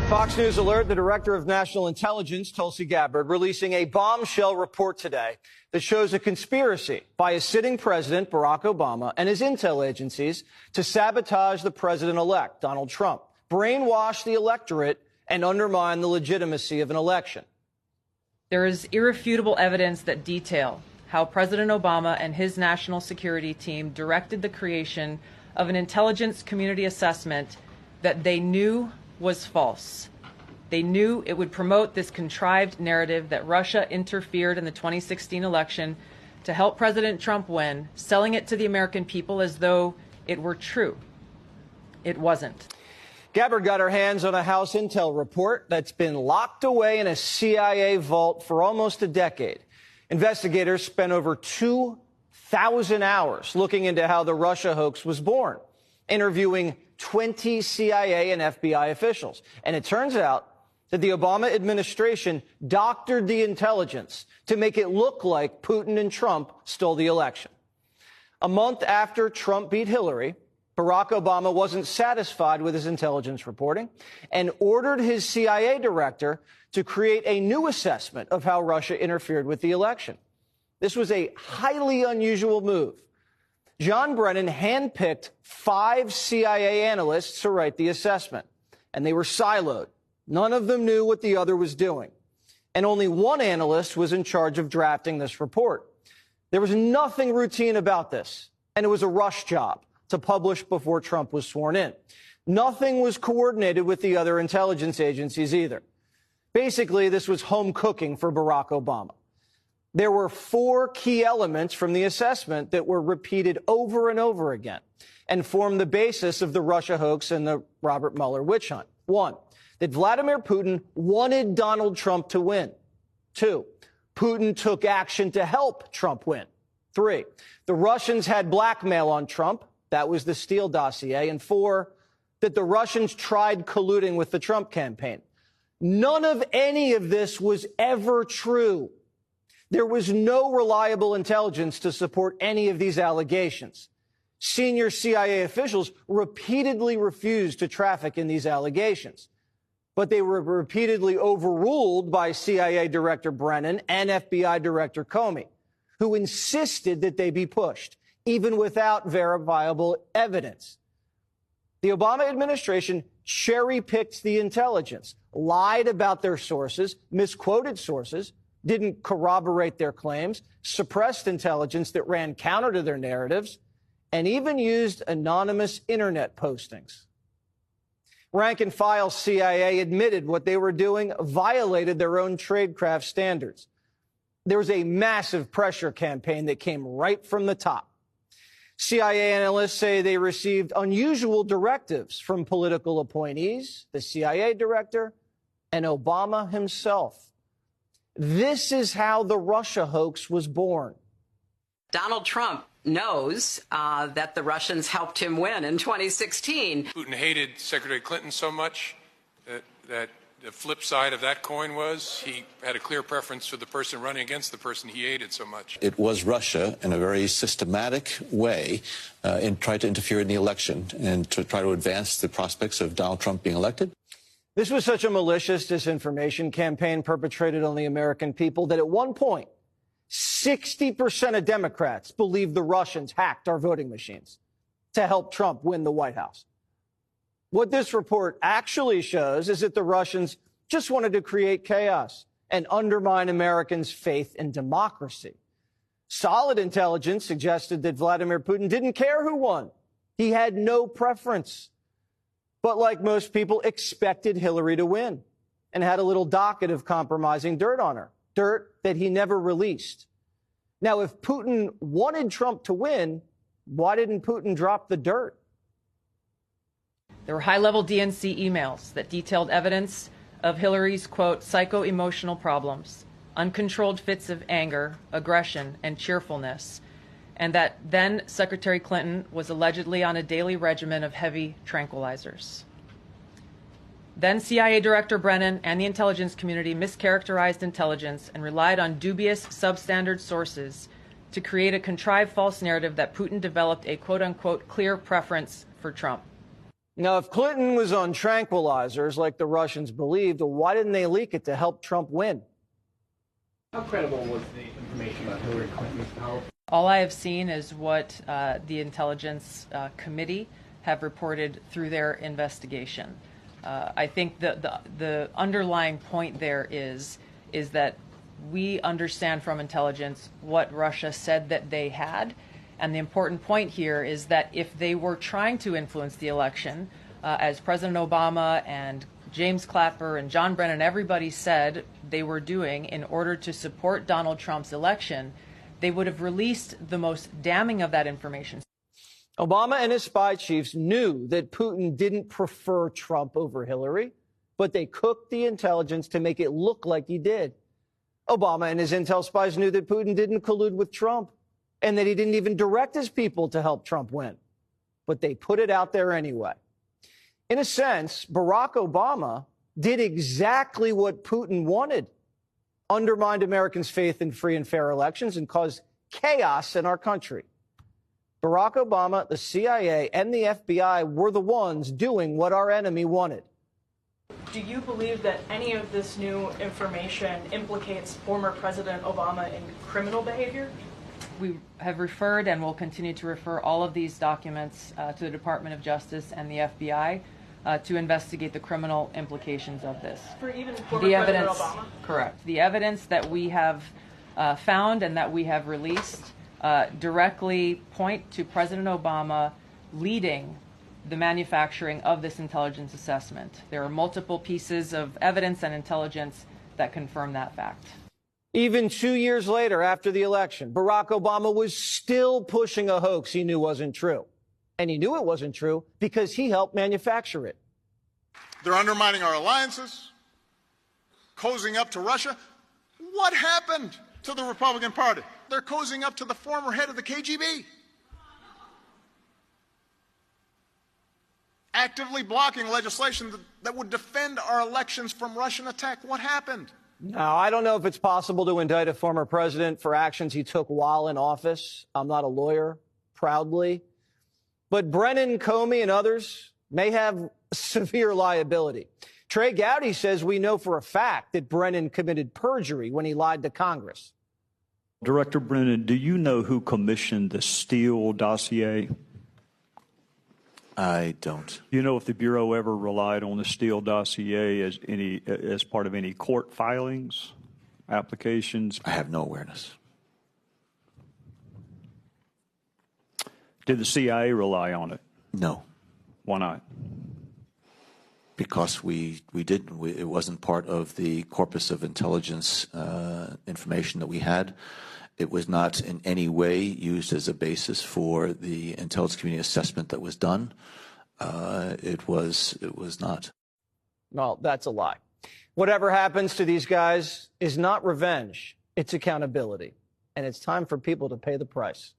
Fox News alert, the director of national intelligence, Tulsi Gabbard, releasing a bombshell report today that shows a conspiracy by a sitting president, Barack Obama, and his intel agencies to sabotage the president-elect, Donald Trump, brainwash the electorate, and undermine the legitimacy of an election. There is irrefutable evidence that detail how President Obama and his national security team directed the creation of an intelligence community assessment that they knew was false. They knew it would promote this contrived narrative that Russia interfered in the 2016 election to help President Trump win, selling it to the American people as though it were true. It wasn't. Gabbard got her hands on a House intel report that's been locked away in a CIA vault for almost a decade. Investigators spent over 2,000 hours looking into how the Russia hoax was born, interviewing 20 CIA and FBI officials. And it turns out that the Obama administration doctored the intelligence to make it look like Putin and Trump stole the election. A month after Trump beat Hillary, Barack Obama wasn't satisfied with his intelligence reporting and ordered his CIA director to create a new assessment of how Russia interfered with the election. This was a highly unusual move. John Brennan handpicked 5 CIA analysts to write the assessment, and they were siloed. None of them knew what the other was doing, and only one analyst was in charge of drafting this report. There was nothing routine about this, and it was a rush job to publish before Trump was sworn in. Nothing was coordinated with the other intelligence agencies either. Basically, this was home cooking for Barack Obama. There were 4 key elements from the assessment that were repeated over and over again and formed the basis of the Russia hoax and the Robert Mueller witch hunt. 1, that Vladimir Putin wanted Donald Trump to win. 2, Putin took action to help Trump win. 3, the Russians had blackmail on Trump. That was the Steele dossier. And 4, that the Russians tried colluding with the Trump campaign. None of any of this was ever true. There was no reliable intelligence to support any of these allegations. Senior CIA officials repeatedly refused to traffic in these allegations, but they were repeatedly overruled by CIA Director Brennan and FBI Director Comey, who insisted that they be pushed, even without verifiable evidence. The Obama administration cherry-picked the intelligence, lied about their sources, misquoted sources, didn't corroborate their claims, suppressed intelligence that ran counter to their narratives, and even used anonymous internet postings. Rank and file CIA admitted what they were doing violated their own tradecraft standards. There was a massive pressure campaign that came right from the top. CIA analysts say they received unusual directives from political appointees, the CIA director, and Obama himself. This is how the Russia hoax was born. Donald Trump knows that the Russians helped him win in 2016. Putin hated Secretary Clinton so much that the flip side of that coin was he had a clear preference for the person running against the person he hated so much. It was Russia in a very systematic way tried to interfere in the election and to try to advance the prospects of Donald Trump being elected. This was such a malicious disinformation campaign perpetrated on the American people that at one point, 60% of Democrats believed the Russians hacked our voting machines to help Trump win the White House. What this report actually shows is that the Russians just wanted to create chaos and undermine Americans' faith in democracy. Solid intelligence suggested that Vladimir Putin didn't care who won. He had no preference. But like most people, expected Hillary to win and had a little docket of compromising dirt on her, dirt that he never released. Now, if Putin wanted Trump to win, why didn't Putin drop the dirt? There were high-level DNC emails that detailed evidence of Hillary's, quote, psycho-emotional problems, uncontrolled fits of anger, aggression, and cheerfulness, and that then Secretary Clinton was allegedly on a daily regimen of heavy tranquilizers. Then CIA Director Brennan and the intelligence community mischaracterized intelligence and relied on dubious substandard sources to create a contrived false narrative that Putin developed a quote-unquote clear preference for Trump. Now, if Clinton was on tranquilizers like the Russians believed, why didn't they leak it to help Trump win? How credible was the information about Hillary Clinton's power? All I have seen is what the Intelligence Committee have reported through their investigation. I think the underlying point there is that we understand from intelligence what Russia said that they had. And the important point here is that if they were trying to influence the election, as President Obama and James Clapper and John Brennan, everybody said they were doing in order to support Donald Trump's election, they would have released the most damning of that information. Obama and his spy chiefs knew that Putin didn't prefer Trump over Hillary, but they cooked the intelligence to make it look like he did. Obama and his intel spies knew that Putin didn't collude with Trump and that he didn't even direct his people to help Trump win. But they put it out there anyway. In a sense, Barack Obama did exactly what Putin wanted, undermined Americans' faith in free and fair elections and caused chaos in our country. Barack Obama, the CIA, and the FBI were the ones doing what our enemy wanted. Do you believe that any of this new information implicates former President Obama in criminal behavior? We have referred and will continue to refer all of these documents to the Department of Justice and the FBI to investigate the criminal implications of this. For even former President Obama? Correct. The evidence that we have found and that we have released directly point to President Obama leading the manufacturing of this intelligence assessment. There are multiple pieces of evidence and intelligence that confirm that fact. Even 2 years later, after the election, Barack Obama was still pushing a hoax he knew wasn't true. And he knew it wasn't true because he helped manufacture it. They're undermining our alliances, cozying up to Russia. What happened to the Republican Party? They're cozying up to the former head of the KGB. Actively blocking legislation that would defend our elections from Russian attack. What happened? Now, I don't know if it's possible to indict a former president for actions he took while in office. I'm not a lawyer, proudly. But Brennan, Comey, and others may have severe liability. Trey Gowdy says we know for a fact that Brennan committed perjury when he lied to Congress. Director Brennan, do you know who commissioned the Steele dossier? I don't. Do you know if the Bureau ever relied on the Steele dossier as part of any court filings, applications? I have no awareness. Did the CIA rely on it? No. Why not? Because we didn't. It wasn't part of the corpus of intelligence information that we had. It was not in any way used as a basis for the intelligence community assessment that was done. It was not. Well, that's a lie. Whatever happens to these guys is not revenge. It's accountability. And it's time for people to pay the price.